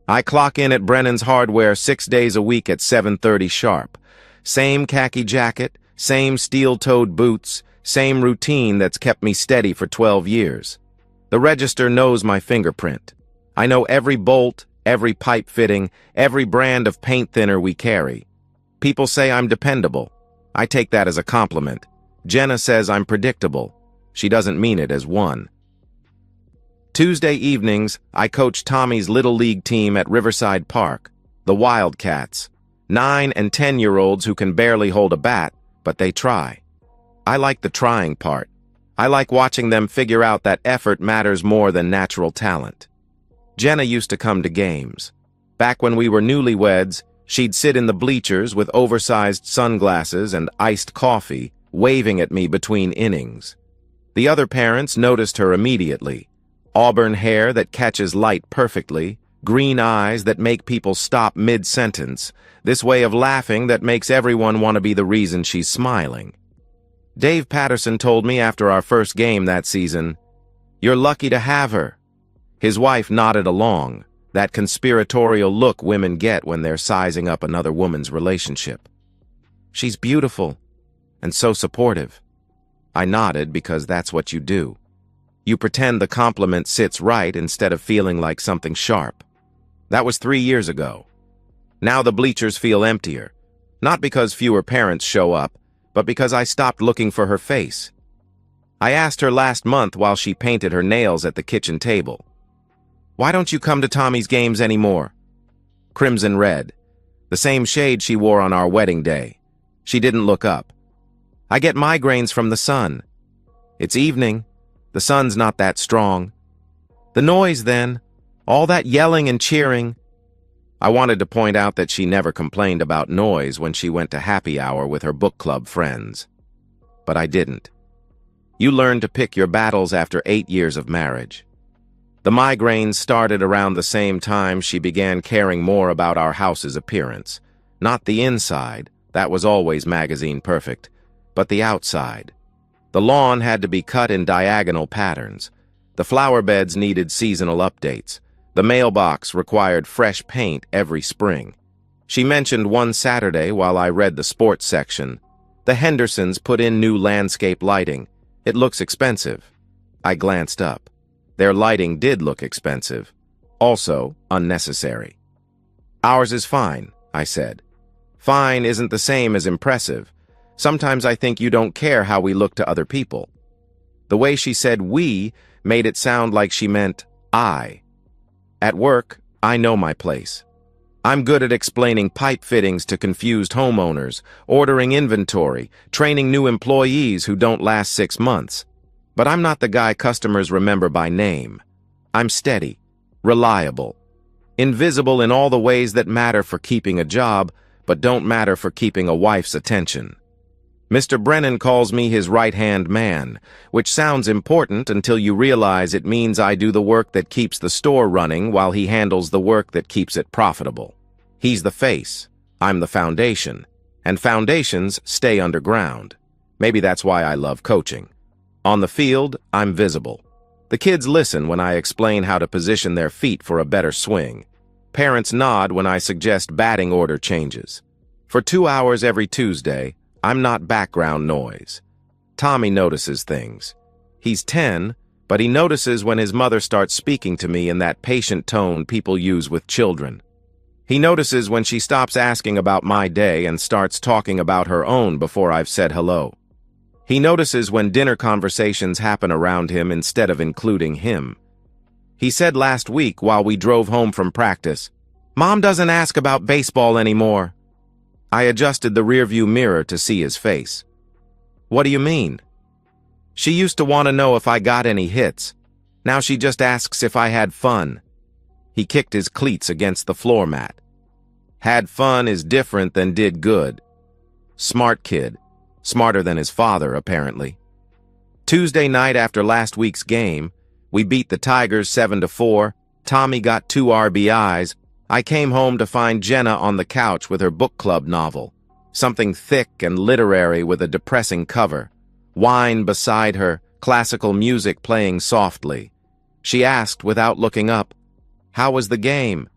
I clock in at Brennan's Hardware 6 days a week at 7:30 sharp. Same khaki jacket, same steel-toed boots, same routine that's kept me steady for 12 years. The register knows my fingerprint. I know every bolt, every pipe fitting, every brand of paint thinner we carry. People say I'm dependable. I take that as a compliment. Jenna says I'm predictable. She doesn't mean it as one. Tuesday evenings, I coach Tommy's Little League team at Riverside Park, the Wildcats. 9- and 10-year-olds who can barely hold a bat, but they try. I like the trying part. I like watching them figure out that effort matters more than natural talent. Jenna used to come to games. Back when we were newlyweds, she'd sit in the bleachers with oversized sunglasses and iced coffee, waving at me between innings. The other parents noticed her immediately. Auburn hair that catches light perfectly, green eyes that make people stop mid-sentence, this way of laughing that makes everyone want to be the reason she's smiling. Dave Patterson told me after our first game that season, "You're lucky to have her." His wife nodded along, that conspiratorial look women get when they're sizing up another woman's relationship. "She's beautiful, and so supportive." I nodded because that's what you do. You pretend the compliment sits right instead of feeling like something sharp. That was 3 years ago. Now the bleachers feel emptier, not because fewer parents show up, but because I stopped looking for her face. I asked her last month while she painted her nails at the kitchen table, "Why don't you come to Tommy's games anymore?" Crimson red, the same shade she wore on our wedding day. She didn't look up. "I get migraines from the sun." "It's evening. The sun's not that strong." "The noise, then. All that yelling and cheering." I wanted to point out that she never complained about noise when she went to happy hour with her book club friends. But I didn't. You learn to pick your battles after 8 years of marriage. The migraines started around the same time she began caring more about our house's appearance. Not the inside, that was always magazine perfect, but the outside. The lawn had to be cut in diagonal patterns. The flower beds needed seasonal updates. The mailbox required fresh paint every spring. She mentioned one Saturday while I read the sports section, "The Hendersons put in new landscape lighting. It looks expensive." I glanced up. Their lighting did look expensive. Also, unnecessary. "Ours is fine," I said. Fine isn't the same as impressive. Sometimes I think you don't care how we look to other people. The way she said "we" made it sound like she meant I. At work, I know my place. I'm good at explaining pipe fittings to confused homeowners, ordering inventory, training new employees who don't last 6 months. But I'm not the guy customers remember by name. I'm steady, reliable, invisible in all the ways that matter for keeping a job, but don't matter for keeping a wife's attention. Mr. Brennan calls me his right-hand man, which sounds important until you realize it means I do the work that keeps the store running while he handles the work that keeps it profitable. He's the face, I'm the foundation, and foundations stay underground. Maybe that's why I love coaching. On the field, I'm visible. The kids listen when I explain how to position their feet for a better swing. Parents nod when I suggest batting order changes. For 2 hours every Tuesday, I'm not background noise. Tommy notices things. He's 10, but he notices when his mother starts speaking to me in that patient tone people use with children. He notices when she stops asking about my day and starts talking about her own before I've said hello. He notices when dinner conversations happen around him instead of including him. He said last week while we drove home from practice, "Mom doesn't ask about baseball anymore." I adjusted the rearview mirror to see his face. "What do you mean?" "She used to want to know if I got any hits. Now she just asks if I had fun." He kicked his cleats against the floor mat. Had fun is different than did good. Smart kid. Smarter than his father, apparently. Tuesday night after last week's game, we beat the Tigers 7-4. Tommy got 2 RBIs. I came home to find Jenna on the couch with her book club novel, something thick and literary with a depressing cover, wine beside her, classical music playing softly. She asked without looking up, "How was the game?"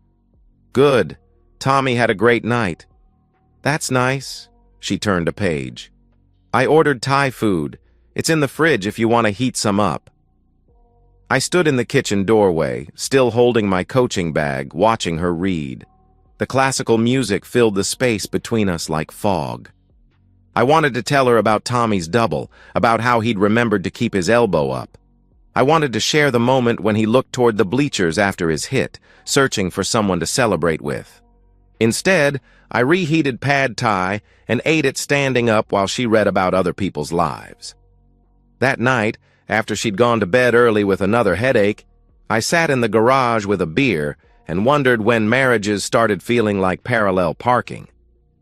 Good. Tommy had a great night. That's nice. She turned a page. I ordered Thai food. It's in the fridge if you want to heat some up. I stood in the kitchen doorway, still holding my coaching bag, watching her read. The classical music filled the space between us like fog. I wanted to tell her about Tommy's double, about how he'd remembered to keep his elbow up. I wanted to share the moment when he looked toward the bleachers after his hit, searching for someone to celebrate with. Instead, I reheated pad thai and ate it standing up while she read about other people's lives. That night, after she'd gone to bed early with another headache, I sat in the garage with a beer and wondered when marriages started feeling like parallel parking.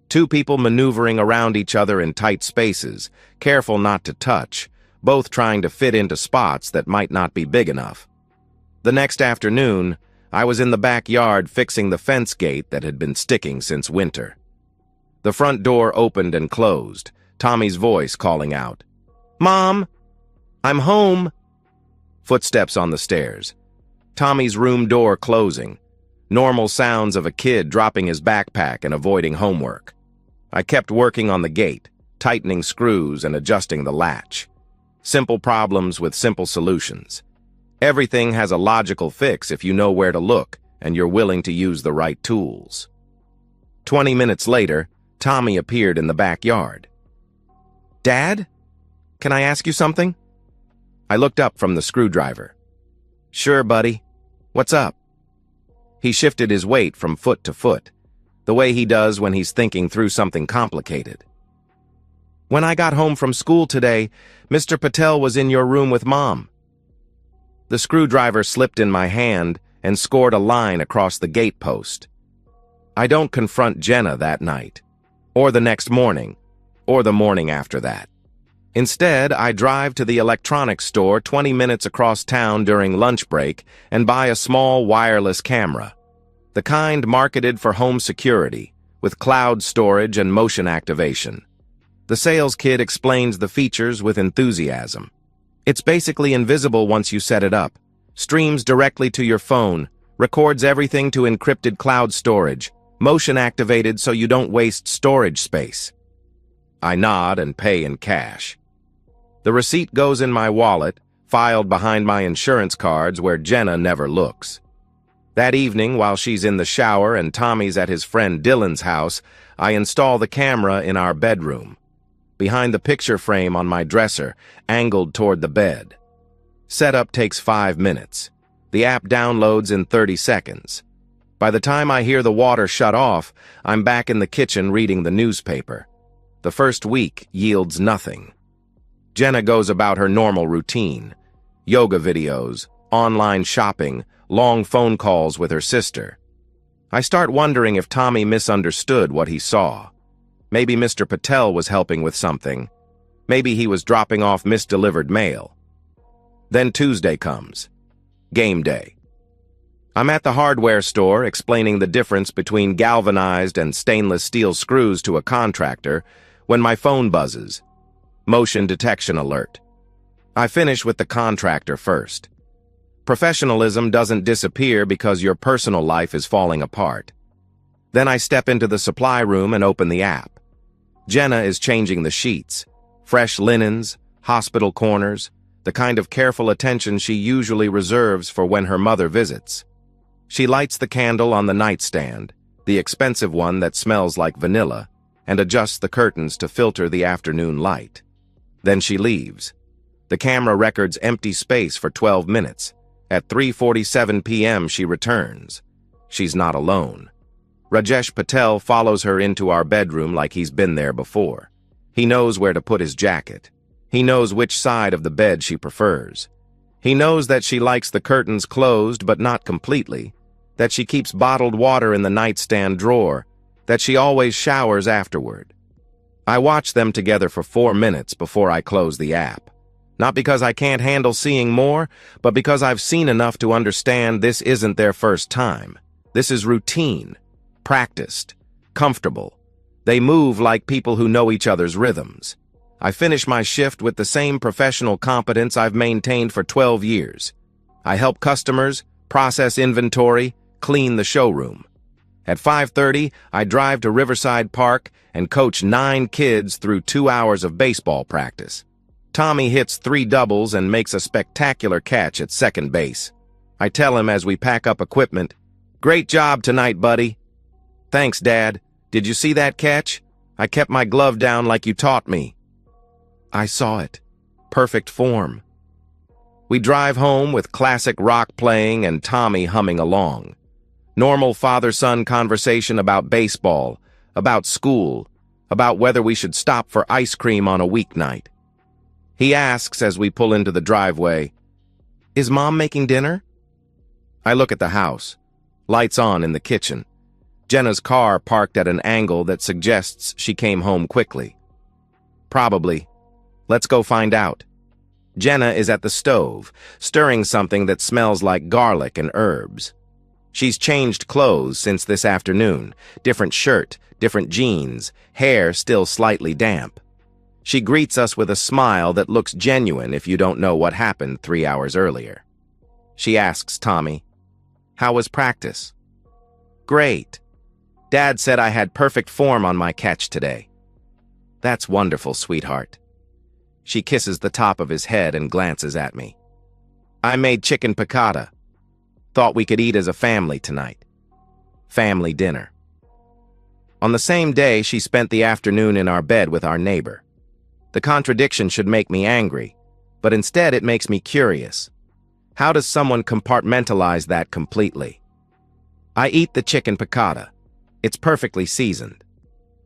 Two people maneuvering around each other in tight spaces, careful not to touch, both trying to fit into spots that might not be big enough. The next afternoon, I was in the backyard fixing the fence gate that had been sticking since winter. The front door opened and closed, Tommy's voice calling out, "Mom, I'm home." Footsteps on the stairs. Tommy's room door closing. Normal sounds of a kid dropping his backpack and avoiding homework. I kept working on the gate, tightening screws and adjusting the latch. Simple problems with simple solutions. Everything has a logical fix if you know where to look and you're willing to use the right tools. 20 minutes later, Tommy appeared in the backyard. "Dad? Can I ask you something?" I looked up from the screwdriver. "Sure, buddy. What's up?" He shifted his weight from foot to foot, the way he does when he's thinking through something complicated. "When I got home from school today, Mr. Patel was in your room with Mom." The screwdriver slipped in my hand and scored a line across the gate post. I don't confront Jenna that night, or the next morning, or the morning after that. Instead, I drive to the electronics store 20 minutes across town during lunch break and buy a small wireless camera, the kind marketed for home security, with cloud storage and motion activation. The sales kid explains the features with enthusiasm. It's basically invisible once you set it up, streams directly to your phone, records everything to encrypted cloud storage, motion activated so you don't waste storage space. I nod and pay in cash. The receipt goes in my wallet, filed behind my insurance cards where Jenna never looks. That evening, while she's in the shower and Tommy's at his friend Dylan's house, I install the camera in our bedroom, behind the picture frame on my dresser, angled toward the bed. Setup takes 5 minutes. The app downloads in 30 seconds. By the time I hear the water shut off, I'm back in the kitchen reading the newspaper. The first week yields nothing. Jenna goes about her normal routine. Yoga videos, online shopping, long phone calls with her sister. I start wondering if Tommy misunderstood what he saw. Maybe Mr. Patel was helping with something. Maybe he was dropping off misdelivered mail. Then Tuesday comes. Game day. I'm at the hardware store explaining the difference between galvanized and stainless steel screws to a contractor when my phone buzzes. Motion detection alert. I finish with the contractor first. Professionalism doesn't disappear because your personal life is falling apart. Then I step into the supply room and open the app. Jenna is changing the sheets. Fresh linens, hospital corners, the kind of careful attention she usually reserves for when her mother visits. She lights the candle on the nightstand, the expensive one that smells like vanilla, and adjusts the curtains to filter the afternoon light. Then she leaves. The camera records empty space for 12 minutes. At 3:47 p.m. she returns. She's not alone. Rajesh Patel follows her into our bedroom like he's been there before. He knows where to put his jacket. He knows which side of the bed she prefers. He knows that she likes the curtains closed but not completely, that she keeps bottled water in the nightstand drawer, that she always showers afterward. I watch them together for 4 minutes before I close the app. Not because I can't handle seeing more, but because I've seen enough to understand this isn't their first time. This is routine, practiced, comfortable. They move like people who know each other's rhythms. I finish my shift with the same professional competence I've maintained for 12 years. I help customers, process inventory, clean the showroom. At 5:30, I drive to Riverside Park and coach 9 kids through 2 hours of baseball practice. Tommy hits 3 doubles and makes a spectacular catch at second base. I tell him as we pack up equipment, "Great job tonight, buddy." "Thanks, Dad. Did you see that catch? I kept my glove down like you taught me." I saw it. Perfect form. We drive home with classic rock playing and Tommy humming along. Normal father-son conversation about baseball, about school, about whether we should stop for ice cream on a weeknight. He asks as we pull into the driveway, "Is Mom making dinner?" I look at the house. Lights on in the kitchen. Jenna's car parked at an angle that suggests she came home quickly. Probably. Let's go find out. Jenna is at the stove, stirring something that smells like garlic and herbs. She's changed clothes since this afternoon. Different shirt, different jeans, hair still slightly damp. She greets us with a smile that looks genuine if you don't know what happened 3 hours earlier. She asks Tommy, "How was practice?" "Great. Dad said I had perfect form on my catch today." "That's wonderful, sweetheart." She kisses the top of his head and glances at me. "I made chicken piccata. Thought we could eat as a family tonight." Family dinner. On the same day, she spent the afternoon in our bed with our neighbor. The contradiction should make me angry, but instead it makes me curious. How does someone compartmentalize that completely? I eat the chicken piccata. It's perfectly seasoned.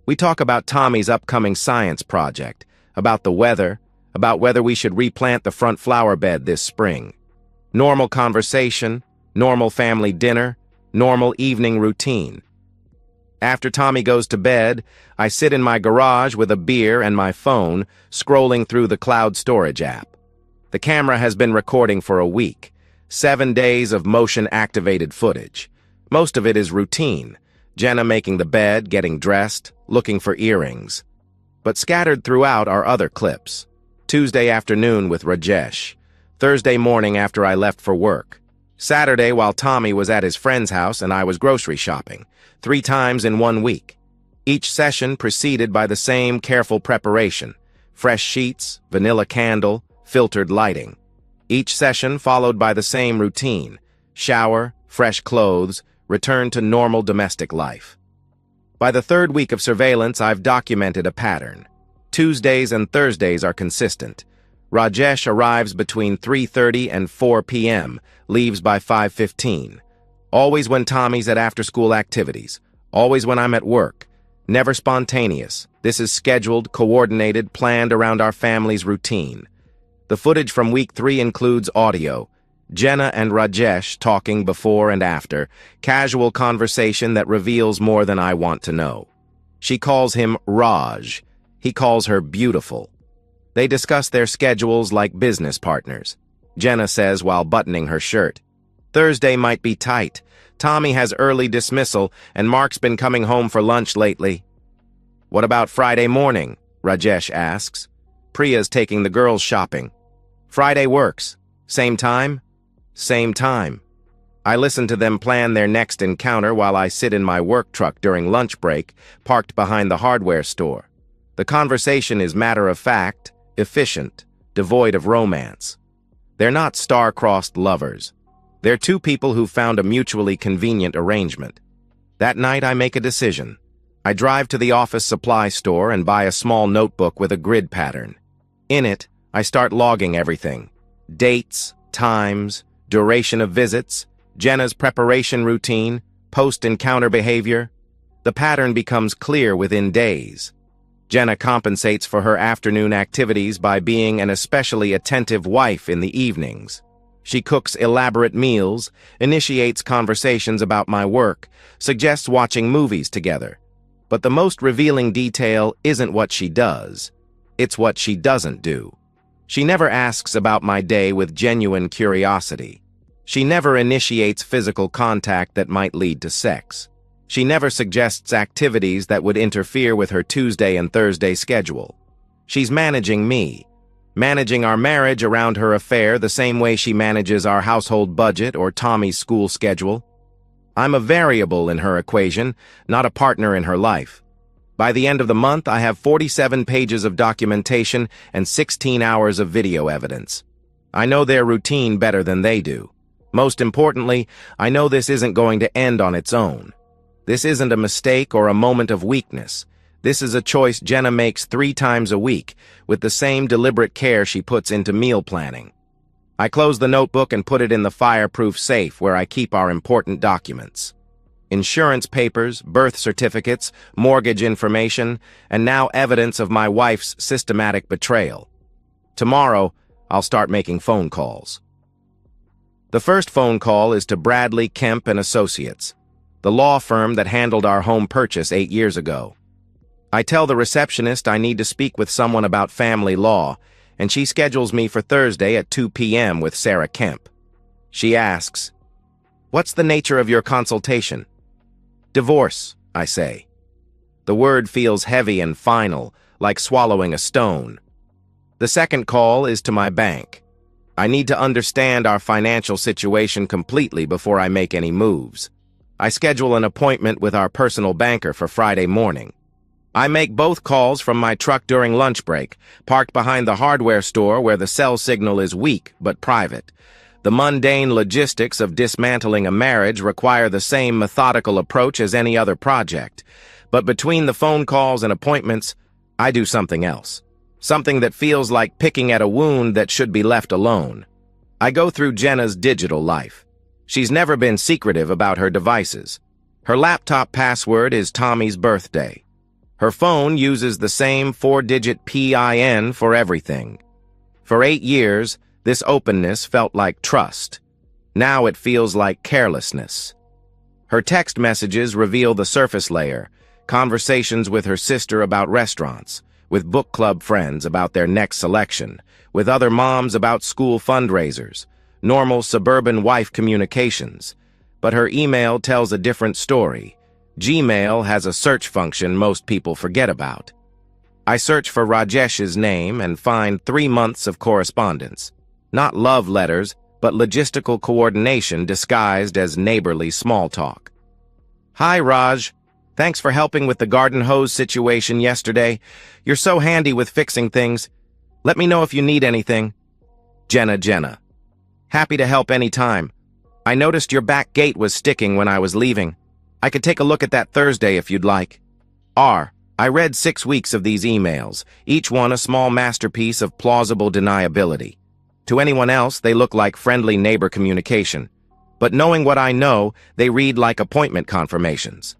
We talk about Tommy's upcoming science project, about the weather, about whether we should replant the front flower bed this spring. Normal conversation, normal family dinner, normal evening routine. After Tommy goes to bed, I sit in my garage with a beer and my phone, scrolling through the cloud storage app. The camera has been recording for a week, 7 days of motion-activated footage. Most of it is routine. Jenna making the bed, getting dressed, looking for earrings. But scattered throughout are other clips. Tuesday afternoon with Rajesh. Thursday morning after I left for work. Saturday while Tommy was at his friend's house and I was grocery shopping. 3 times in 1 week. Each session preceded by the same careful preparation. Fresh sheets, vanilla candle, filtered lighting. Each session followed by the same routine. Shower, fresh clothes, return to normal domestic life. By the 3rd week of surveillance, I've documented a pattern. Tuesdays and Thursdays are consistent. Rajesh arrives between 3:30 and 4 p.m., leaves by 5:15. Always when Tommy's at after-school activities. Always when I'm at work. Never spontaneous. This is scheduled, coordinated, planned around our family's routine. The footage from week 3 includes audio. Jenna and Rajesh talking before and after. Casual conversation that reveals more than I want to know. She calls him Raj. He calls her beautiful. They discuss their schedules like business partners. Jenna says while buttoning her shirt, "Thursday might be tight. Tommy has early dismissal, and Mark's been coming home for lunch lately." "What about Friday morning?" Rajesh asks. "Priya's taking the girls shopping." "Friday works. Same time?" "Same time." I listen to them plan their next encounter while I sit in my work truck during lunch break, parked behind the hardware store. The conversation is matter-of-fact, efficient, devoid of romance. They're not star-crossed lovers. They're 2 people who found a mutually convenient arrangement. That night, I make a decision. I drive to the office supply store and buy a small notebook with a grid pattern. In it, I start logging everything. Dates, times, duration of visits, Jenna's preparation routine, post-encounter behavior. The pattern becomes clear within days. Jenna compensates for her afternoon activities by being an especially attentive wife in the evenings. She cooks elaborate meals, initiates conversations about my work, suggests watching movies together. But the most revealing detail isn't what she does. It's what she doesn't do. She never asks about my day with genuine curiosity. She never initiates physical contact that might lead to sex. She never suggests activities that would interfere with her Tuesday and Thursday schedule. She's managing me, managing our marriage around her affair the same way she manages our household budget or Tommy's school schedule. I'm a variable in her equation, not a partner in her life. By the end of the month, I have 47 pages of documentation and 16 hours of video evidence. I know their routine better than they do. Most importantly, I know this isn't going to end on its own. This isn't a mistake or a moment of weakness. This is a choice Jenna makes 3 times a week, with the same deliberate care she puts into meal planning. I close the notebook and put it in the fireproof safe where I keep our important documents. Insurance papers, birth certificates, mortgage information, and now evidence of my wife's systematic betrayal. Tomorrow, I'll start making phone calls. The first phone call is to Bradley, Kemp & Associates, the law firm that handled our home purchase 8 years ago. I tell the receptionist I need to speak with someone about family law, and she schedules me for Thursday at 2 p.m. with Sarah Kemp. She asks, "What's the nature of your consultation?" "Divorce," I say. The word feels heavy and final, like swallowing a stone. The second call is to my bank. I need to understand our financial situation completely before I make any moves. I schedule an appointment with our personal banker for Friday morning. I make both calls from my truck during lunch break, parked behind the hardware store where the cell signal is weak but private. The mundane logistics of dismantling a marriage require the same methodical approach as any other project. But between the phone calls and appointments, I do something else. Something that feels like picking at a wound that should be left alone. I go through Jenna's digital life. She's never been secretive about her devices. Her laptop password is Tommy's birthday. Her phone uses the same 4-digit PIN for everything. For 8 years, this openness felt like trust. Now it feels like carelessness. Her text messages reveal the surface layer, conversations with her sister about restaurants, with book club friends about their next selection, with other moms about school fundraisers, normal suburban wife communications. But her email tells a different story. Gmail has a search function most people forget about. I search for Rajesh's name and find 3 months of correspondence. Not love letters, but logistical coordination disguised as neighborly small talk. "Hi, Raj. Thanks for helping with the garden hose situation yesterday. You're so handy with fixing things. Let me know if you need anything. Jenna. Happy to help anytime. I noticed your back gate was sticking when I was leaving. I could take a look at that Thursday if you'd like. I read 6 weeks of these emails, each one a small masterpiece of plausible deniability. To anyone else, they look like friendly neighbor communication. But knowing what I know, they read like appointment confirmations.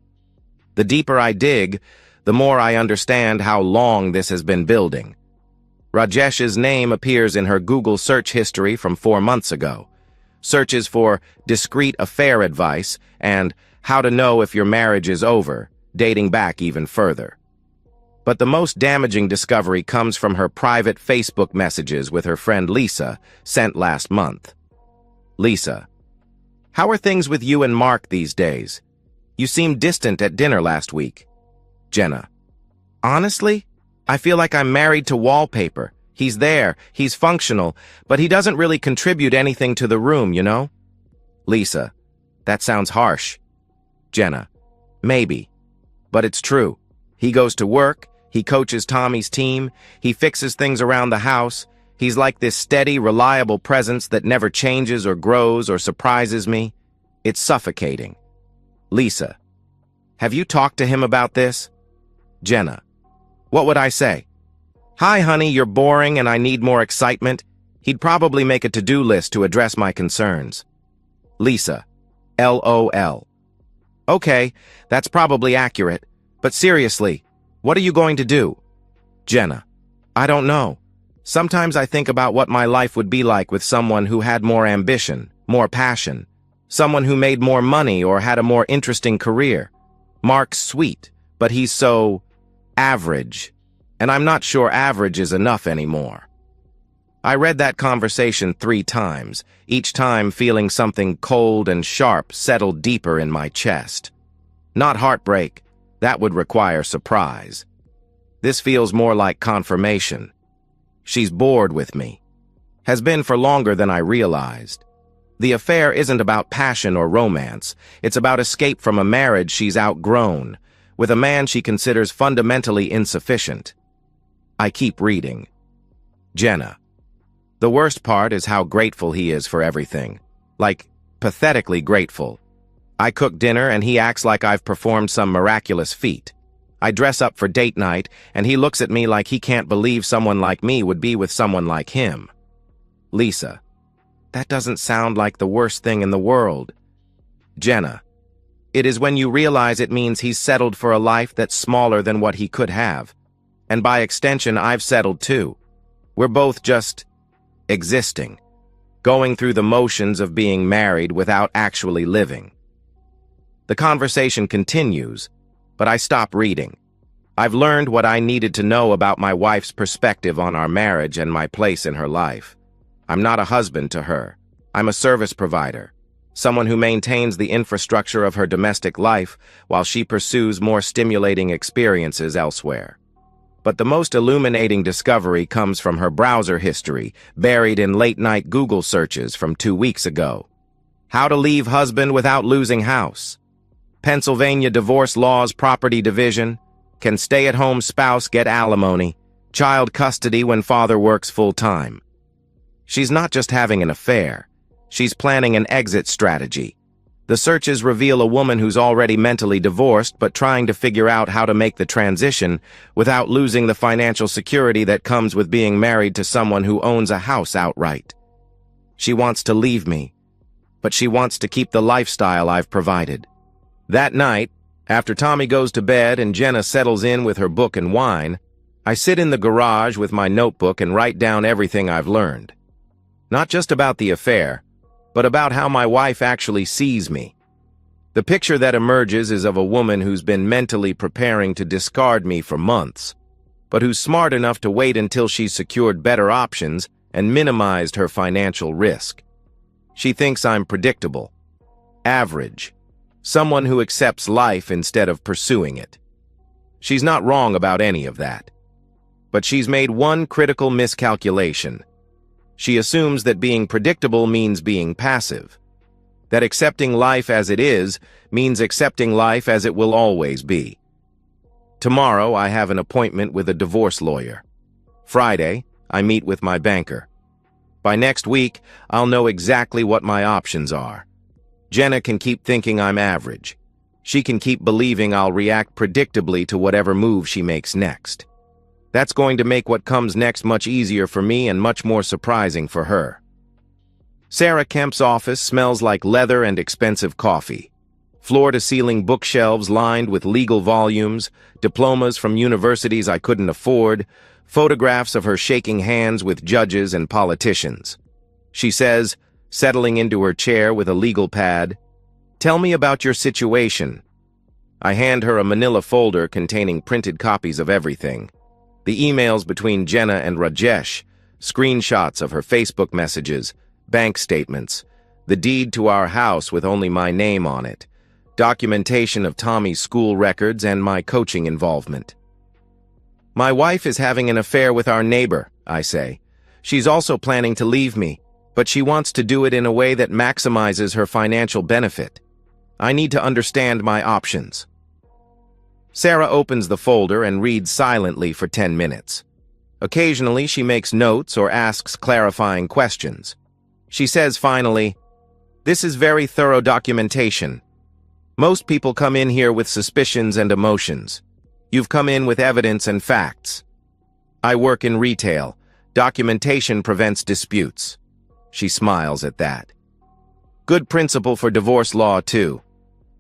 The deeper I dig, the more I understand how long this has been building. Rajesh's name appears in her Google search history from 4 months ago. Searches for discreet affair advice and how to know if your marriage is over, dating back even further. But the most damaging discovery comes from her private Facebook messages with her friend Lisa, sent last month. Lisa: "How are things with you and Mark these days? You seemed distant at dinner last week." Jenna: "Honestly, I feel like I'm married to wallpaper. He's there, he's functional, but he doesn't really contribute anything to the room, you know?" Lisa: "That sounds harsh." Jenna: "Maybe. But it's true. He goes to work, he coaches Tommy's team, he fixes things around the house. He's like this steady, reliable presence that never changes or grows or surprises me. It's suffocating." Lisa: "Have you talked to him about this?" Jenna: "What would I say? Hi, honey, you're boring and I need more excitement." He'd probably make a to-do list to address my concerns. Lisa: "LOL. Okay, that's probably accurate. But seriously, what are you going to do?" Jenna: "I don't know. Sometimes I think about what my life would be like with someone who had more ambition, more passion, someone who made more money or had a more interesting career. Mark's sweet, but he's so average, and I'm not sure average is enough anymore." I read that conversation 3 times, each time feeling something cold and sharp settle deeper in my chest. Not heartbreak, that would require surprise. This feels more like confirmation. She's bored with me. Has been for longer than I realized. The affair isn't about passion or romance. It's about escape from a marriage she's outgrown, with a man she considers fundamentally insufficient. I keep reading. Jenna. The worst part is how grateful he is for everything. Like, pathetically grateful. I cook dinner and he acts like I've performed some miraculous feat. I dress up for date night and he looks at me like he can't believe someone like me would be with someone like him. Lisa. That doesn't sound like the worst thing in the world. Jenna. It is when you realize it means he's settled for a life that's smaller than what he could have. And by extension, I've settled too. We're both just existing, going through the motions of being married without actually living. The conversation continues, but I stop reading. I've learned what I needed to know about my wife's perspective on our marriage and my place in her life. I'm not a husband to her. I'm a service provider, someone who maintains the infrastructure of her domestic life while she pursues more stimulating experiences elsewhere. But the most illuminating discovery comes from her browser history, buried in late-night Google searches from 2 weeks ago. How to leave husband without losing house. Pennsylvania divorce laws property division. Can stay-at-home spouse get alimony? Child custody when father works full-time. She's not just having an affair. She's planning an exit strategy. The searches reveal a woman who's already mentally divorced but trying to figure out how to make the transition without losing the financial security that comes with being married to someone who owns a house outright. She wants to leave me, but she wants to keep the lifestyle I've provided. That night, after Tommy goes to bed and Jenna settles in with her book and wine, I sit in the garage with my notebook and write down everything I've learned. Not just about the affair, but about how my wife actually sees me. The picture that emerges is of a woman who's been mentally preparing to discard me for months, but who's smart enough to wait until she's secured better options and minimized her financial risk. She thinks I'm predictable, average, someone who accepts life instead of pursuing it. She's not wrong about any of that. But she's made one critical miscalculation. She assumes that being predictable means being passive. That accepting life as it is means accepting life as it will always be. Tomorrow, I have an appointment with a divorce lawyer. Friday, I meet with my banker. By next week, I'll know exactly what my options are. Jenna can keep thinking I'm average. She can keep believing I'll react predictably to whatever move she makes next. That's going to make what comes next much easier for me and much more surprising for her. Sarah Kemp's office smells like leather and expensive coffee. Floor-to-ceiling bookshelves lined with legal volumes, diplomas from universities I couldn't afford, photographs of her shaking hands with judges and politicians. She says, settling into her chair with a legal pad, "Tell me about your situation." I hand her a manila folder containing printed copies of everything. The emails between Jenna and Rajesh, screenshots of her Facebook messages, bank statements, the deed to our house with only my name on it, documentation of Tommy's school records and my coaching involvement. My wife is having an affair with our neighbor, I say. She's also planning to leave me, but she wants to do it in a way that maximizes her financial benefit. I need to understand my options. Sarah opens the folder and reads silently for 10 minutes. Occasionally, she makes notes or asks clarifying questions. She says finally, "This is very thorough documentation. Most people come in here with suspicions and emotions. You've come in with evidence and facts. I work in retail. Documentation prevents disputes." She smiles at that. "Good principle for divorce law, too.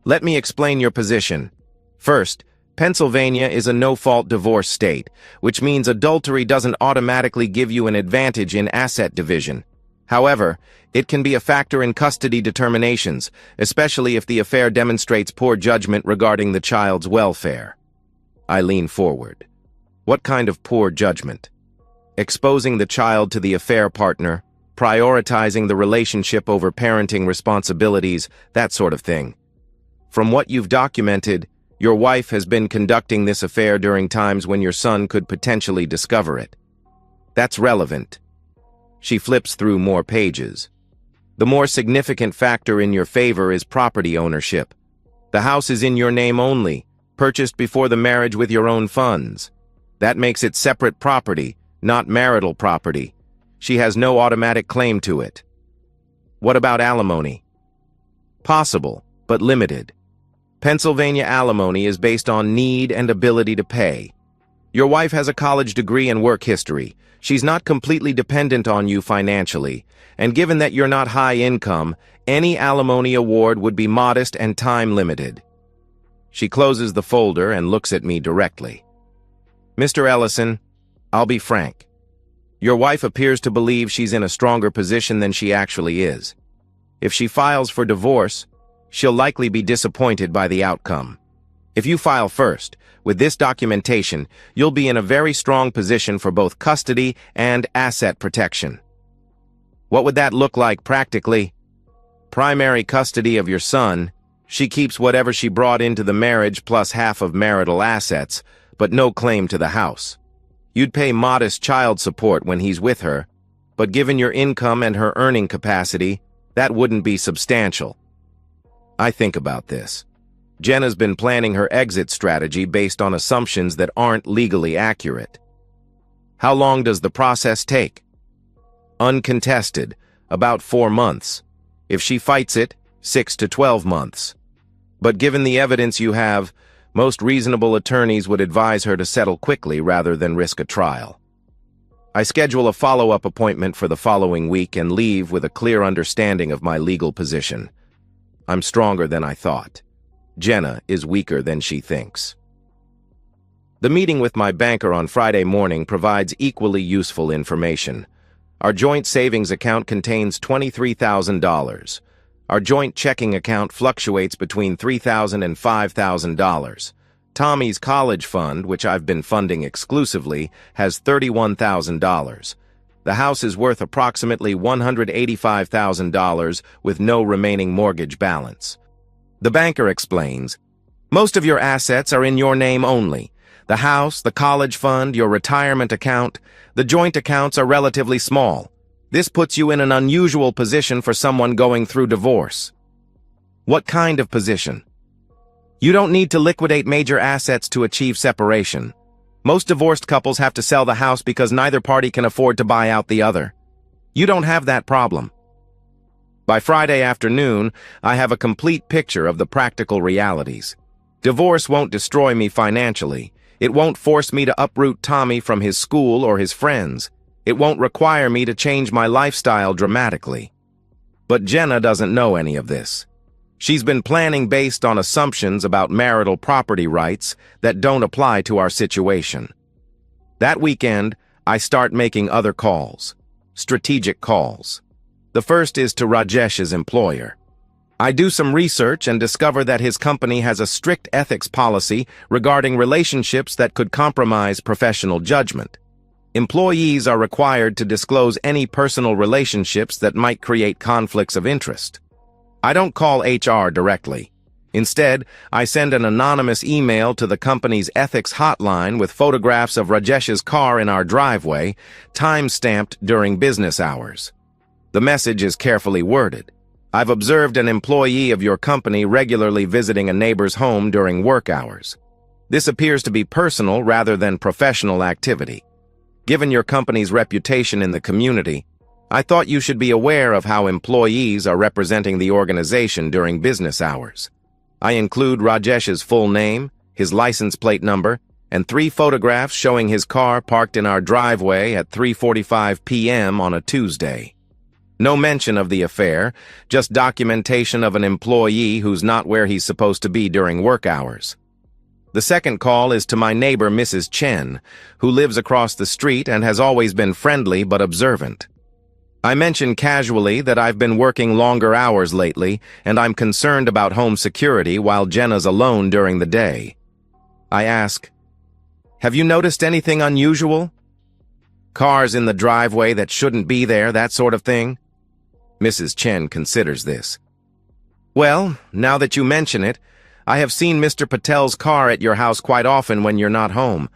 Let me explain your position. First, Pennsylvania is a no-fault divorce state, which means adultery doesn't automatically give you an advantage in asset division. However, it can be a factor in custody determinations, especially if the affair demonstrates poor judgment regarding the child's welfare." I lean forward. What kind of poor judgment? Exposing the child to the affair partner, prioritizing the relationship over parenting responsibilities, that sort of thing. From what you've documented, your wife has been conducting this affair during times when your son could potentially discover it. That's relevant. She flips through more pages. The more significant factor in your favor is property ownership. The house is in your name only, purchased before the marriage with your own funds. That makes it separate property, not marital property. She has no automatic claim to it. What about alimony? Possible, but limited. Pennsylvania alimony is based on need and ability to pay. Your wife has a college degree and work history. She's not completely dependent on you financially, and given that you're not high income, any alimony award would be modest and time-limited. She closes the folder and looks at me directly. Mr. Ellison, I'll be frank. Your wife appears to believe she's in a stronger position than she actually is. If she files for divorce, she'll likely be disappointed by the outcome. If you file first, with this documentation, you'll be in a very strong position for both custody and asset protection. What would that look like practically? Primary custody of your son. She keeps whatever she brought into the marriage plus half of marital assets, but no claim to the house. You'd pay modest child support when he's with her, but given your income and her earning capacity, that wouldn't be substantial. I think about this. Jenna's been planning her exit strategy based on assumptions that aren't legally accurate. How long does the process take? Uncontested, about 4 months. If she fights it, 6 to 12 months. But given the evidence you have, most reasonable attorneys would advise her to settle quickly rather than risk a trial. I schedule a follow-up appointment for the following week and leave with a clear understanding of my legal position. I'm stronger than I thought. Jenna is weaker than she thinks. The meeting with my banker on Friday morning provides equally useful information. Our joint savings account contains $23,000. Our joint checking account fluctuates between $3,000 and $5,000. Tommy's college fund, which I've been funding exclusively, has $31,000. The house is worth approximately $185,000 with no remaining mortgage balance. The banker explains, most of your assets are in your name only. The house, the college fund, your retirement account, the joint accounts are relatively small. This puts you in an unusual position for someone going through divorce. What kind of position? You don't need to liquidate major assets to achieve separation. Most divorced couples have to sell the house because neither party can afford to buy out the other. You don't have that problem. By Friday afternoon, I have a complete picture of the practical realities. Divorce won't destroy me financially. It won't force me to uproot Tommy from his school or his friends. It won't require me to change my lifestyle dramatically. But Jenna doesn't know any of this. She's been planning based on assumptions about marital property rights that don't apply to our situation. That weekend, I start making other calls, strategic calls. The first is to Rajesh's employer. I do some research and discover that his company has a strict ethics policy regarding relationships that could compromise professional judgment. Employees are required to disclose any personal relationships that might create conflicts of interest. I don't call HR directly. Instead, I send an anonymous email to the company's ethics hotline with photographs of Rajesh's car in our driveway, time-stamped during business hours. The message is carefully worded. I've observed an employee of your company regularly visiting a neighbor's home during work hours. This appears to be personal rather than professional activity. Given your company's reputation in the community, I thought you should be aware of how employees are representing the organization during business hours. I include Rajesh's full name, his license plate number, and 3 photographs showing his car parked in our driveway at 3:45 p.m. on a Tuesday. No mention of the affair, just documentation of an employee who's not where he's supposed to be during work hours. The second call is to my neighbor, Mrs. Chen, who lives across the street and has always been friendly but observant. I mention casually that I've been working longer hours lately, and I'm concerned about home security while Jenna's alone during the day. I ask, "Have you noticed anything unusual? Cars in the driveway that shouldn't be there, that sort of thing?" Mrs. Chen considers this. "Well, now that you mention it, I have seen Mr. Patel's car at your house quite often when you're not home.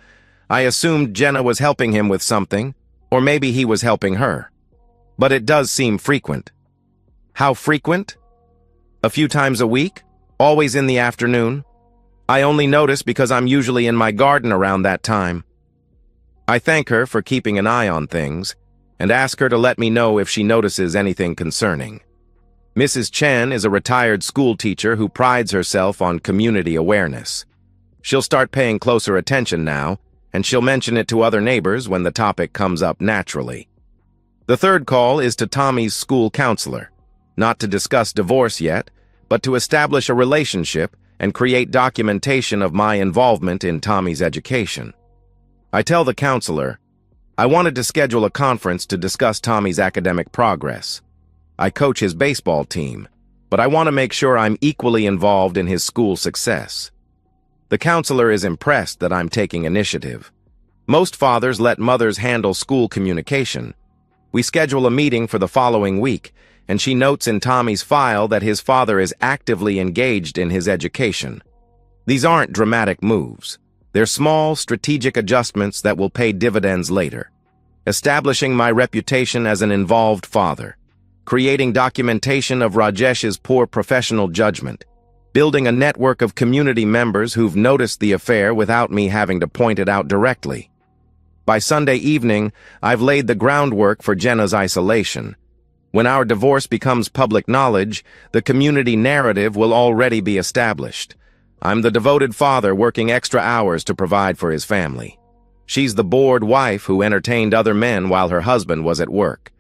I assumed Jenna was helping him with something, or maybe he was helping her. But it does seem frequent." How frequent? A few times a week? Always in the afternoon? I only notice because I'm usually in my garden around that time. I thank her for keeping an eye on things and ask her to let me know if she notices anything concerning. Mrs. Chen is a retired school teacher who prides herself on community awareness. She'll start paying closer attention now, and she'll mention it to other neighbors when the topic comes up naturally. The third call is to Tommy's school counselor, not to discuss divorce yet, but to establish a relationship and create documentation of my involvement in Tommy's education. I tell the counselor, I wanted to schedule a conference to discuss Tommy's academic progress. I coach his baseball team, but I want to make sure I'm equally involved in his school success. The counselor is impressed that I'm taking initiative. Most fathers let mothers handle school communication. We schedule a meeting for the following week, and she notes in Tommy's file that his father is actively engaged in his education. These aren't dramatic moves. They're small, strategic adjustments that will pay dividends later. Establishing my reputation as an involved father. Creating documentation of Rajesh's poor professional judgment. Building a network of community members who've noticed the affair without me having to point it out directly. By Sunday evening, I've laid the groundwork for Jenna's isolation. When our divorce becomes public knowledge, the community narrative will already be established. I'm the devoted father working extra hours to provide for his family. She's the bored wife who entertained other men while her husband was at work.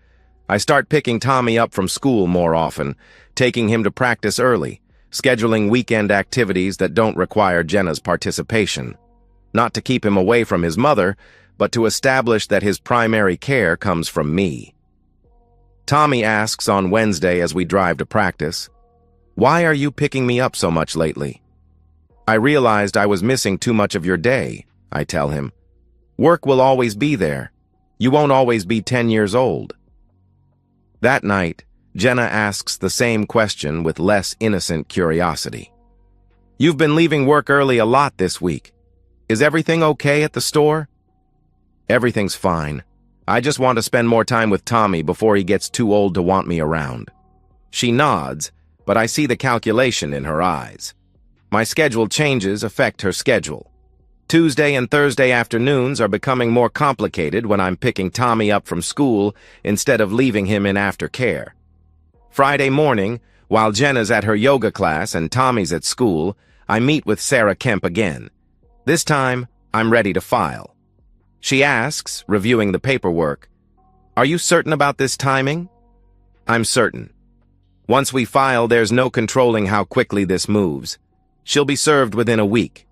I start picking Tommy up from school more often, taking him to practice early, scheduling weekend activities that don't require Jenna's participation. Not to keep him away from his mother, but to establish that his primary care comes from me. Tommy asks on Wednesday as we drive to practice, "Why are you picking me up so much lately?" "I realized I was missing too much of your day," I tell him. "Work will always be there. You won't always be 10 years old." That night, Jenna asks the same question with less innocent curiosity. "You've been leaving work early a lot this week. Is everything okay at the store?" "Everything's fine. I just want to spend more time with Tommy before he gets too old to want me around." She nods, but I see the calculation in her eyes. My schedule changes affect her schedule. Tuesday and Thursday afternoons are becoming more complicated when I'm picking Tommy up from school instead of leaving him in aftercare. Friday morning, while Jenna's at her yoga class and Tommy's at school, I meet with Sarah Kemp again. This time, I'm ready to file. She asks, reviewing the paperwork, "Are you certain about this timing?" I'm certain. Once we file, there's no controlling how quickly this moves. She'll be served within a week.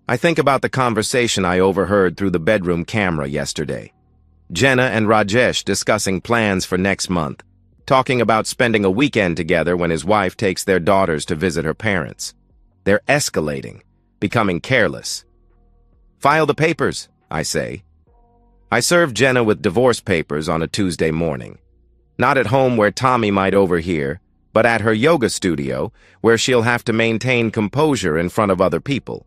I think about the conversation I overheard through the bedroom camera yesterday. Jenna and Rajesh discussing plans for next month, talking about spending a weekend together when his wife takes their daughters to visit her parents. They're escalating, becoming careless. "File the papers," I say. I serve Jenna with divorce papers on a Tuesday morning. Not at home where Tommy might overhear, but at her yoga studio where she'll have to maintain composure in front of other people.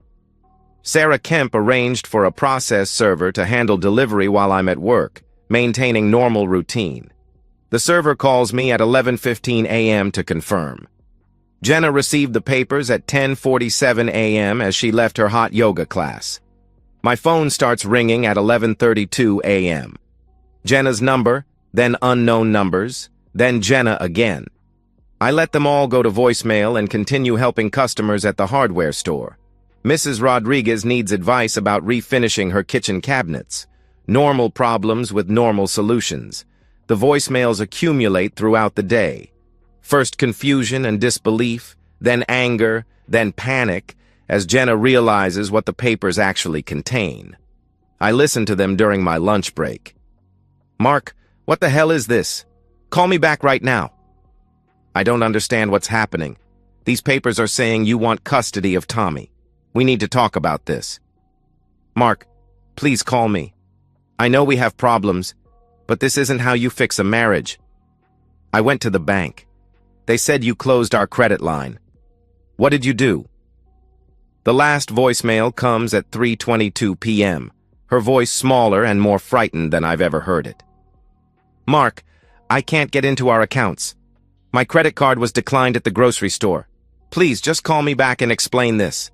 Sarah Kemp arranged for a process server to handle delivery while I'm at work, maintaining normal routine. The server calls me at 11:15 a.m. to confirm. Jenna received the papers at 10:47 a.m. as she left her hot yoga class. My phone starts ringing at 11:32 a.m. Jenna's number, then unknown numbers, then Jenna again. I let them all go to voicemail and continue helping customers at the hardware store. Mrs. Rodriguez needs advice about refinishing her kitchen cabinets. Normal problems with normal solutions. The voicemails accumulate throughout the day. First confusion and disbelief, then anger, then panic, as Jenna realizes what the papers actually contain. I listen to them during my lunch break. "Mark, what the hell is this? Call me back right now." "I don't understand what's happening. These papers are saying you want custody of Tommy. We need to talk about this." "Mark, please call me. I know we have problems, but this isn't how you fix a marriage. I went to the bank. They said you closed our credit line. What did you do?" The last voicemail comes at 3:22 p.m., her voice smaller and more frightened than I've ever heard it. "Mark, I can't get into our accounts. My credit card was declined at the grocery store. Please, just call me back and explain this.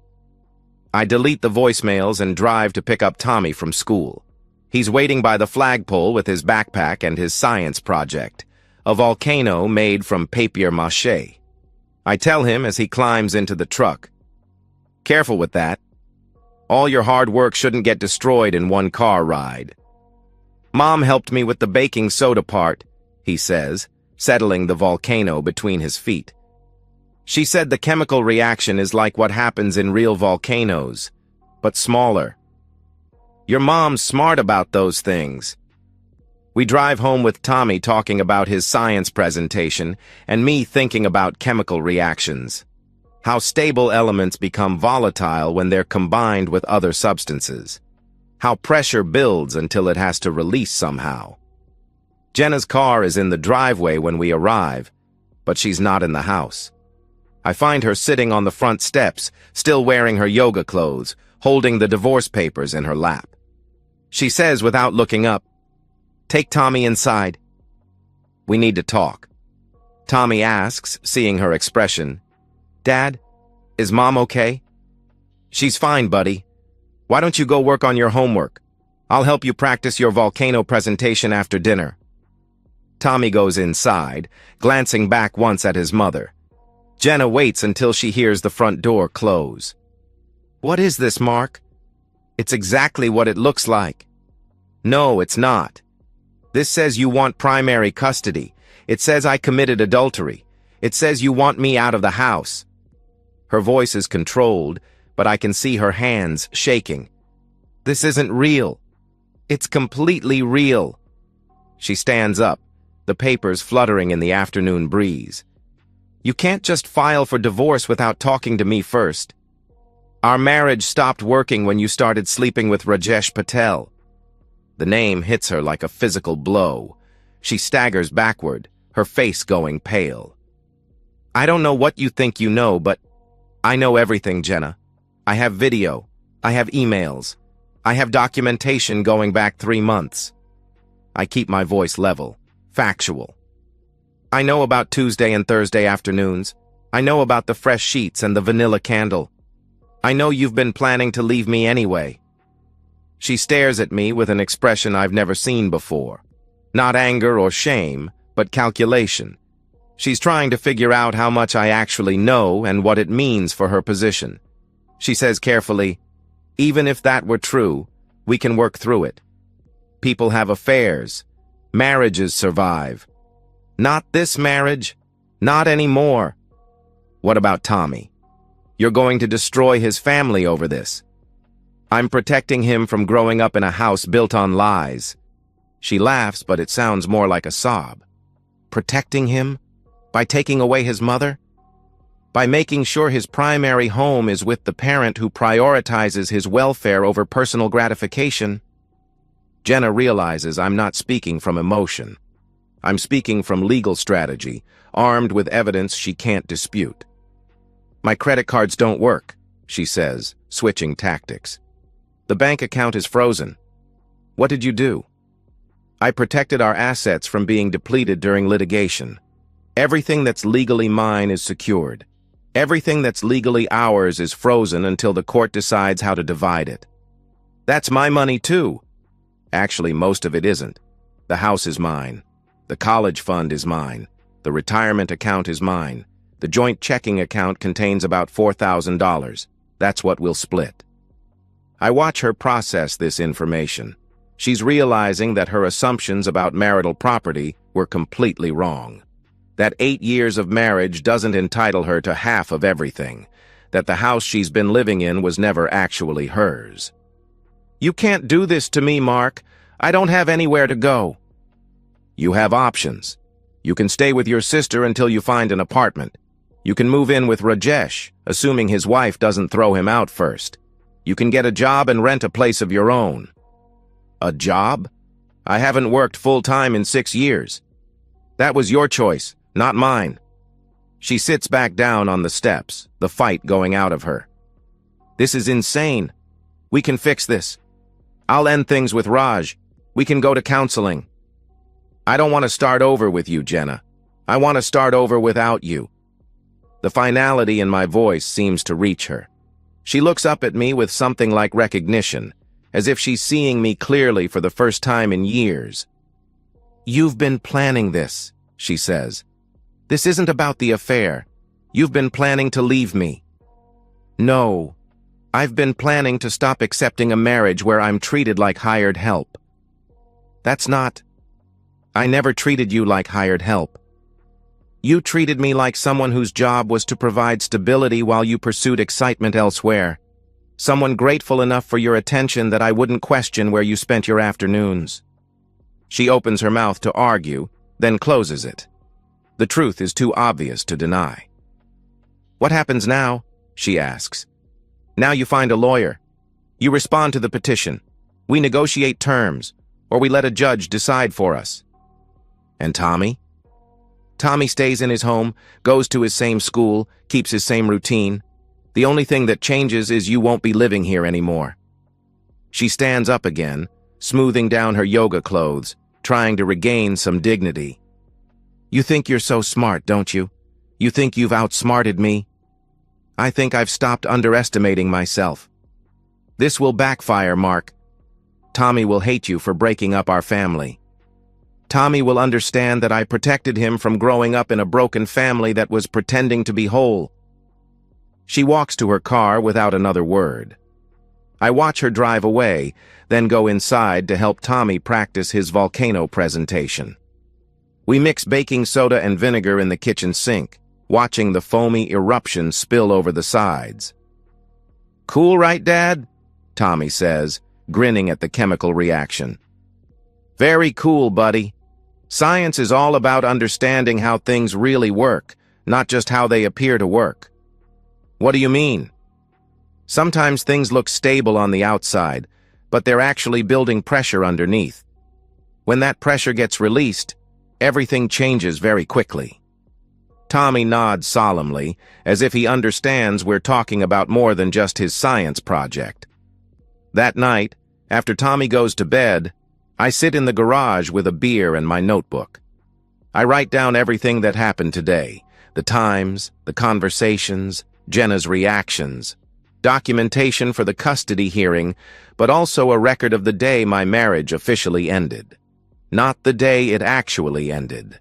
I delete the voicemails and drive to pick up Tommy from school. He's waiting by the flagpole with his backpack and his science project, a volcano made from papier-mâché. I tell him as he climbs into the truck, "Careful with that. All your hard work shouldn't get destroyed in one car ride." "Mom helped me with the baking soda part," he says, settling the volcano between his feet. "She said the chemical reaction is like what happens in real volcanoes, but smaller." Your mom's smart about those things. We drive home with Tommy talking about his science presentation and me thinking about chemical reactions. How stable elements become volatile when they're combined with other substances. How pressure builds until it has to release somehow. Jenna's car is in the driveway when we arrive, but she's not in the house. I find her sitting on the front steps, still wearing her yoga clothes, holding the divorce papers in her lap. She says without looking up, "Take Tommy inside. We need to talk." Tommy asks, seeing her expression, "Dad, is Mom okay?" "She's fine, buddy. Why don't you go work on your homework? I'll help you practice your volcano presentation after dinner." Tommy goes inside, glancing back once at his mother. Jenna waits until she hears the front door close. "What is this, Mark?" "It's exactly what it looks like." "No, it's not. This says you want primary custody. It says I committed adultery. It says you want me out of the house." Her voice is controlled, but I can see her hands shaking. "This isn't real. It's completely real." She stands up, the papers fluttering in the afternoon breeze. "You can't just file for divorce without talking to me first. Our marriage stopped working when you started sleeping with Rajesh Patel." The name hits her like a physical blow. She staggers backward, her face going pale. "I don't know what you think you know, but I know everything, Jenna. I have video. I have emails. I have documentation going back 3 months." I keep my voice level, factual. "I know about Tuesday and Thursday afternoons. I know about the fresh sheets and the vanilla candle. I know you've been planning to leave me anyway." She stares at me with an expression I've never seen before. Not anger or shame, but calculation. She's trying to figure out how much I actually know and what it means for her position. She says carefully, "Even if that were true, we can work through it. People have affairs. Marriages survive. Not this marriage. Not anymore." "What about Tommy? You're going to destroy his family over this." "I'm protecting him from growing up in a house built on lies." She laughs, but it sounds more like a sob. "Protecting him? By taking away his mother? By making sure his primary home is with the parent who prioritizes his welfare over personal gratification?" Jenna realizes I'm not speaking from emotion. I'm speaking from legal strategy, armed with evidence she can't dispute. "My credit cards don't work," she says, switching tactics. "The bank account is frozen." "What did you do?" "I protected our assets from being depleted during litigation. Everything that's legally mine is secured. Everything that's legally ours is frozen until the court decides how to divide it." "That's my money too." "Actually, most of it isn't. The house is mine. The college fund is mine. The retirement account is mine. The joint checking account contains about $4,000. That's what we'll split." I watch her process this information. She's realizing that her assumptions about marital property were completely wrong. That 8 years of marriage doesn't entitle her to half of everything. That the house she's been living in was never actually hers. "You can't do this to me, Mark. I don't have anywhere to go." "You have options. You can stay with your sister until you find an apartment. You can move in with Rajesh, assuming his wife doesn't throw him out first. You can get a job and rent a place of your own." "A job? I haven't worked full-time in 6 years." "That was your choice, not mine." She sits back down on the steps, the fight going out of her. "This is insane. We can fix this. I'll end things with Raj. We can go to counseling." "I don't want to start over with you, Jenna. I want to start over without you." The finality in my voice seems to reach her. She looks up at me with something like recognition, as if she's seeing me clearly for the first time in years. "You've been planning this," she says. "This isn't about the affair. You've been planning to leave me." "No. I've been planning to stop accepting a marriage where I'm treated like hired help." "That's not... I never treated you like hired help. You treated me like someone whose job was to provide stability while you pursued excitement elsewhere. Someone grateful enough for your attention that I wouldn't question where you spent your afternoons." She opens her mouth to argue, then closes it. The truth is too obvious to deny. "What happens now?" she asks. "Now you find a lawyer. You respond to the petition. We negotiate terms, or we let a judge decide for us." "And Tommy?" "Tommy stays in his home, goes to his same school, keeps his same routine. The only thing that changes is you won't be living here anymore." She stands up again, smoothing down her yoga clothes, trying to regain some dignity. "You think you're so smart, don't you? You think you've outsmarted me? I think I've stopped underestimating myself. This will backfire, Mark. Tommy will hate you for breaking up our family. Tommy will understand that I protected him from growing up in a broken family that was pretending to be whole." She walks to her car without another word. I watch her drive away, then go inside to help Tommy practice his volcano presentation. We mix baking soda and vinegar in the kitchen sink, watching the foamy eruption spill over the sides. "Cool, right, Dad?" Tommy says, grinning at the chemical reaction. "Very cool, buddy. Science is all about understanding how things really work, not just how they appear to work." "What do you mean?" "Sometimes things look stable on the outside, but they're actually building pressure underneath. When that pressure gets released, everything changes very quickly." Tommy nods solemnly, as if he understands we're talking about more than just his science project. That night, after Tommy goes to bed, I sit in the garage with a beer and my notebook. I write down everything that happened today, the times, the conversations, Jenna's reactions, documentation for the custody hearing, but also a record of the day my marriage officially ended. Not the day it actually ended.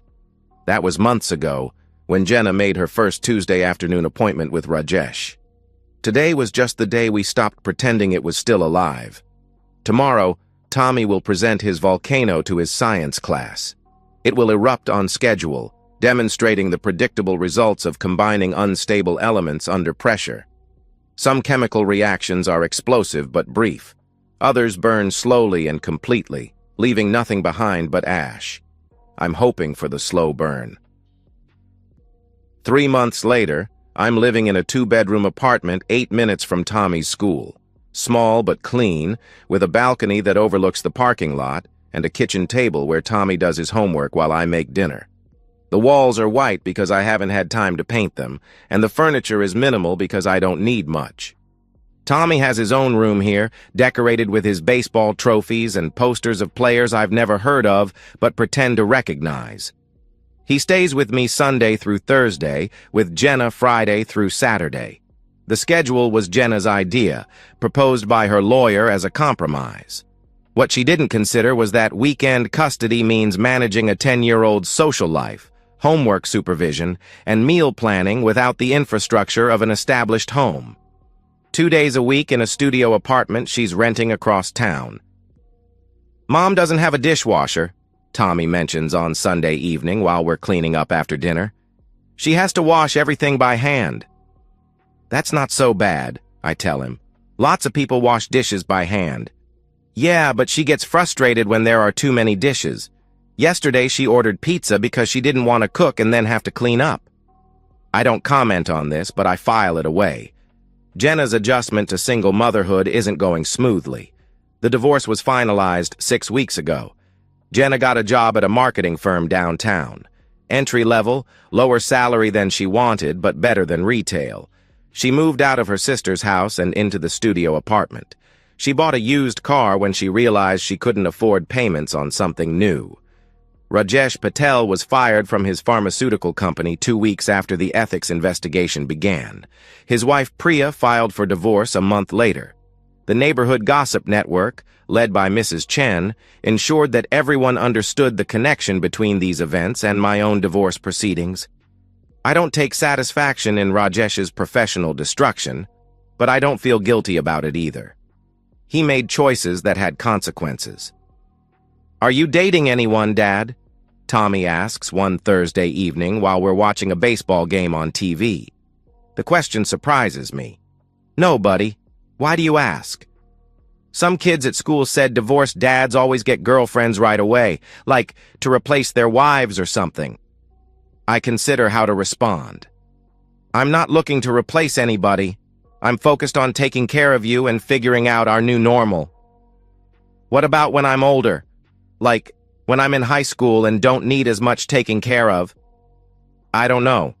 That was months ago, when Jenna made her first Tuesday afternoon appointment with Rajesh. Today was just the day we stopped pretending it was still alive. Tomorrow, Tommy will present his volcano to his science class. It will erupt on schedule, demonstrating the predictable results of combining unstable elements under pressure. Some chemical reactions are explosive but brief. Others burn slowly and completely, leaving nothing behind but ash. I'm hoping for the slow burn. 3 months later, I'm living in a 2-bedroom apartment 8 minutes from Tommy's school. Small but clean, with a balcony that overlooks the parking lot and a kitchen table where Tommy does his homework while I make dinner. The walls are white because I haven't had time to paint them, and the furniture is minimal because I don't need much. Tommy has his own room here, decorated with his baseball trophies and posters of players I've never heard of but pretend to recognize. He stays with me Sunday through Thursday, with Jenna Friday through Saturday. The schedule was Jenna's idea, proposed by her lawyer as a compromise. What she didn't consider was that weekend custody means managing a 10-year-old's social life, homework supervision, and meal planning without the infrastructure of an established home. 2 days a week in a studio apartment she's renting across town. "Mom doesn't have a dishwasher," Tommy mentions on Sunday evening while we're cleaning up after dinner. "She has to wash everything by hand." "That's not so bad," I tell him. "Lots of people wash dishes by hand." "Yeah, but she gets frustrated when there are too many dishes. Yesterday she ordered pizza because she didn't want to cook and then have to clean up." I don't comment on this, but I file it away. Jenna's adjustment to single motherhood isn't going smoothly. The divorce was finalized 6 weeks ago. Jenna got a job at a marketing firm downtown. Entry level, lower salary than she wanted, but better than retail. She moved out of her sister's house and into the studio apartment. She bought a used car when she realized she couldn't afford payments on something new. Rajesh Patel was fired from his pharmaceutical company 2 weeks after the ethics investigation began. His wife Priya filed for divorce a month later. The neighborhood gossip network, led by Mrs. Chen, ensured that everyone understood the connection between these events and my own divorce proceedings. I don't take satisfaction in Rajesh's professional destruction, but I don't feel guilty about it either. He made choices that had consequences. "Are you dating anyone, Dad?" Tommy asks one Thursday evening while we're watching a baseball game on TV. The question surprises me. "No, buddy. Why do you ask?" "Some kids at school said divorced dads always get girlfriends right away, like to replace their wives or something." I consider how to respond. "I'm not looking to replace anybody. I'm focused on taking care of you and figuring out our new normal." "What about when I'm older? Like, when I'm in high school and don't need as much taking care of?" "I don't know.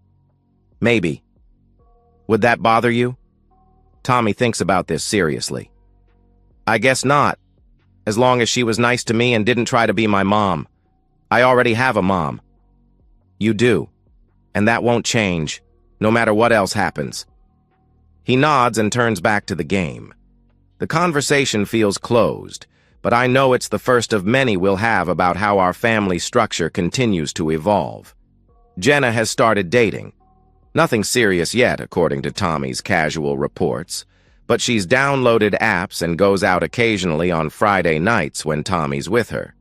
Maybe." "Would that bother you?" Tommy thinks about this seriously. "I guess not, as long as she was nice to me and didn't try to be my mom. I already have a mom." "You do, and that won't change, no matter what else happens." He nods and turns back to the game. The conversation feels closed, but I know it's the first of many we'll have about how our family structure continues to evolve. Jenna has started dating. Nothing serious yet, according to Tommy's casual reports, but she's downloaded apps and goes out occasionally on Friday nights when Tommy's with her.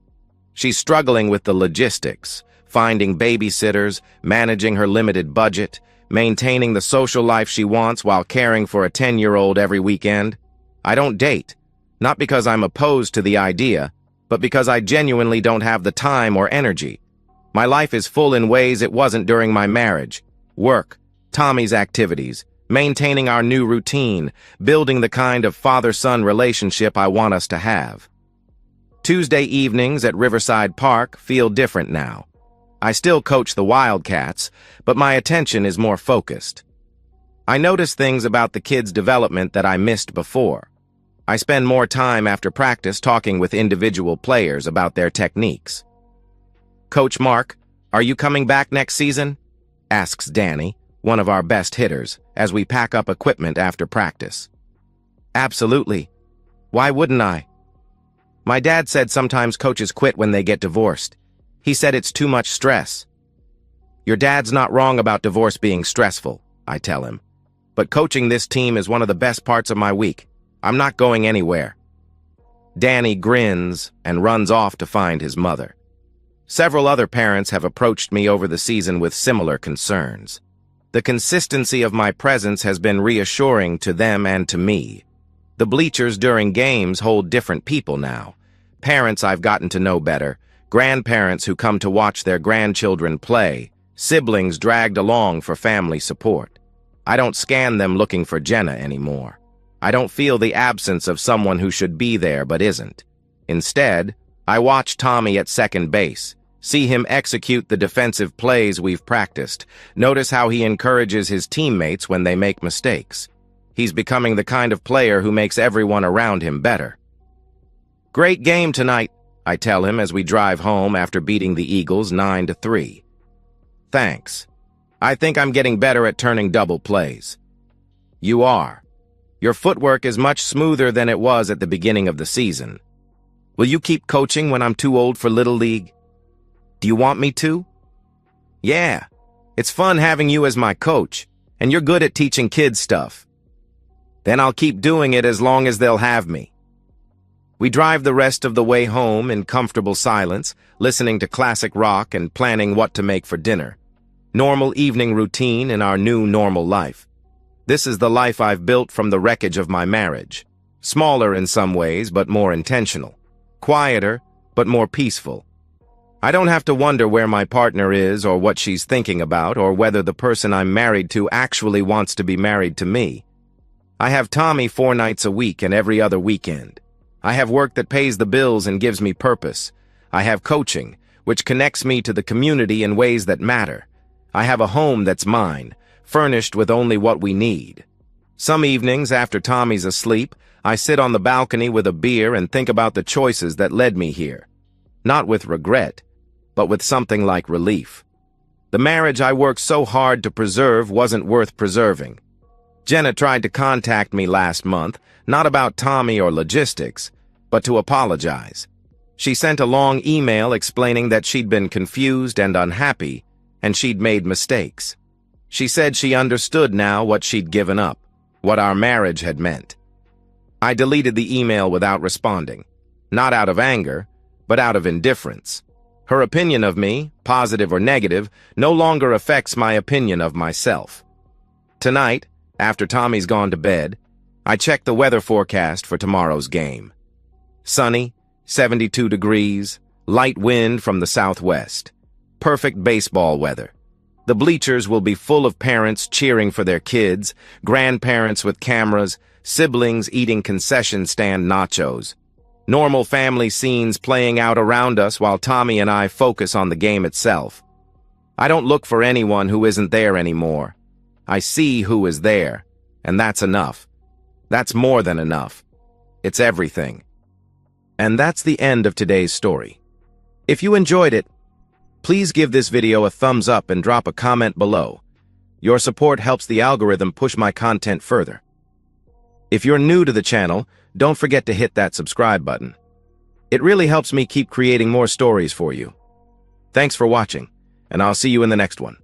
She's struggling with the logistics, finding babysitters, managing her limited budget, maintaining the social life she wants while caring for a 10-year-old every weekend. I don't date, not because I'm opposed to the idea, but because I genuinely don't have the time or energy. My life is full in ways it wasn't during my marriage. Work, Tommy's activities, maintaining our new routine, building the kind of father-son relationship I want us to have. Tuesday evenings at Riverside Park feel different now. I still coach the Wildcats, but my attention is more focused. I notice things about the kids' development that I missed before. I spend more time after practice talking with individual players about their techniques. "Coach Mark, are you coming back next season?" asks Danny, one of our best hitters, as we pack up equipment after practice. "Absolutely. Why wouldn't I? My dad said sometimes coaches quit when they get divorced. He said it's too much stress." "Your dad's not wrong about divorce being stressful," I tell him. "But coaching this team is one of the best parts of my week. I'm not going anywhere." Danny grins and runs off to find his mother. Several other parents have approached me over the season with similar concerns. The consistency of my presence has been reassuring to them and to me. The bleachers during games hold different people now. Parents I've gotten to know better, grandparents who come to watch their grandchildren play, siblings dragged along for family support. I don't scan them looking for Jenna anymore. I don't feel the absence of someone who should be there but isn't. Instead, I watch Tommy at second base, see him execute the defensive plays we've practiced, notice how he encourages his teammates when they make mistakes. He's becoming the kind of player who makes everyone around him better. "Great game tonight," I tell him as we drive home after beating the Eagles 9-3. "Thanks. I think I'm getting better at turning double plays." "You are. Your footwork is much smoother than it was at the beginning of the season. Will you keep coaching when I'm too old for Little League?" "Do you want me to?" "Yeah. It's fun having you as my coach, and you're good at teaching kids stuff." "Then I'll keep doing it as long as they'll have me." We drive the rest of the way home in comfortable silence, listening to classic rock and planning what to make for dinner. Normal evening routine in our new normal life. This is the life I've built from the wreckage of my marriage. Smaller in some ways, but more intentional. Quieter, but more peaceful. I don't have to wonder where my partner is or what she's thinking about or whether the person I'm married to actually wants to be married to me. I have Tommy 4 nights a week and every other weekend. I have work that pays the bills and gives me purpose. I have coaching, which connects me to the community in ways that matter. I have a home that's mine, furnished with only what we need. Some evenings, after Tommy's asleep, I sit on the balcony with a beer and think about the choices that led me here. Not with regret, but with something like relief. The marriage I worked so hard to preserve wasn't worth preserving. Jenna tried to contact me last month, not about Tommy or logistics, but to apologize. She sent a long email explaining that she'd been confused and unhappy, and she'd made mistakes. She said she understood now what she'd given up, what our marriage had meant. I deleted the email without responding, not out of anger, but out of indifference. Her opinion of me, positive or negative, no longer affects my opinion of myself. Tonight, after Tommy's gone to bed, I checked the weather forecast for tomorrow's game. Sunny, 72 degrees, light wind from the southwest. Perfect baseball weather. The bleachers will be full of parents cheering for their kids, grandparents with cameras, siblings eating concession stand nachos. Normal family scenes playing out around us while Tommy and I focus on the game itself. I don't look for anyone who isn't there anymore. I see who is there, and that's enough. That's more than enough. It's everything. And that's the end of today's story. If you enjoyed it, please give this video a thumbs up and drop a comment below. Your support helps the algorithm push my content further. If you're new to the channel, don't forget to hit that subscribe button. It really helps me keep creating more stories for you. Thanks for watching, and I'll see you in the next one.